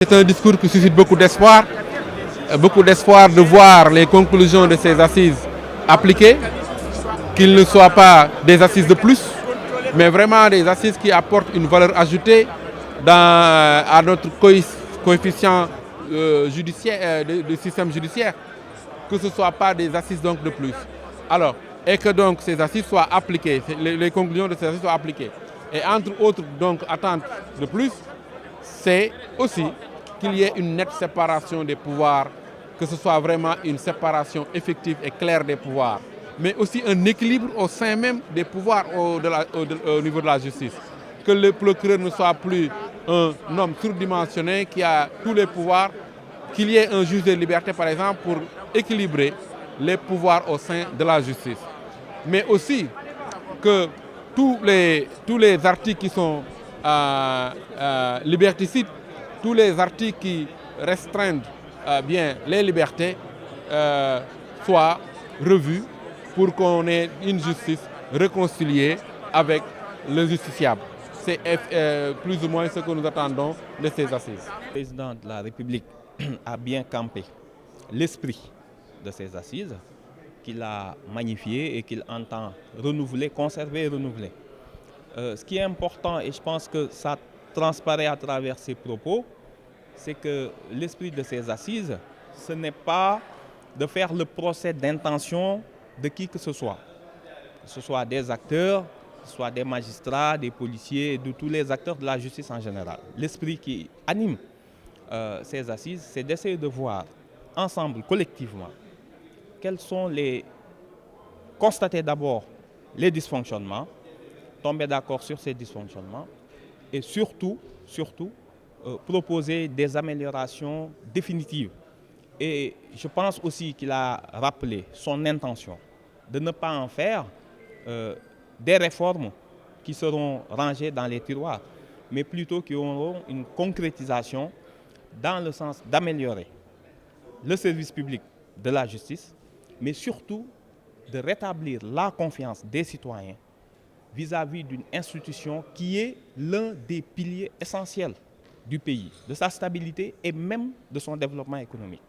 C'est un discours qui suscite beaucoup d'espoir de voir les conclusions de ces assises appliquées, qu'ils ne soient pas des assises de plus, mais vraiment des assises qui apportent une valeur ajoutée à notre coefficient judiciaire, du système judiciaire, que ce ne soit pas des assises donc de plus. Alors, et que donc ces assises soient appliquées, les conclusions de ces assises soient appliquées. Et entre autres donc attentes de plus, c'est aussi qu'il y ait une nette séparation des pouvoirs, que ce soit vraiment une séparation effective et claire des pouvoirs, mais aussi un équilibre au sein même des pouvoirs au niveau de la justice. Que le procureur ne soit plus un homme surdimensionné qui a tous les pouvoirs, qu'il y ait un juge de liberté par exemple pour équilibrer les pouvoirs au sein de la justice. Mais aussi que tous les articles qui sont liberticides, tous les articles qui restreignent bien les libertés soient revus pour qu'on ait une justice réconciliée avec le justiciable. C'est plus ou moins ce que nous attendons de ces assises. Le président de la République a bien campé l'esprit de ces assises, qu'il a magnifié et qu'il entend renouveler, conserver et renouveler. Ce qui est important, et je pense que ça transparaît à travers ses propos, c'est que l'esprit de ces assises, ce n'est pas de faire le procès d'intention de qui que ce soit des acteurs, que ce soit des magistrats, des policiers, de tous les acteurs de la justice en général. L'esprit qui anime ces assises, c'est d'essayer de voir ensemble, collectivement, constater d'abord les dysfonctionnements, tomber d'accord sur ces dysfonctionnements et surtout proposer des améliorations définitives. Et je pense aussi qu'il a rappelé son intention de ne pas en faire des réformes qui seront rangées dans les tiroirs, mais plutôt qui auront une concrétisation dans le sens d'améliorer le service public de la justice, mais surtout de rétablir la confiance des citoyens vis-à-vis d'une institution qui est l'un des piliers essentiels du pays, de sa stabilité et même de son développement économique.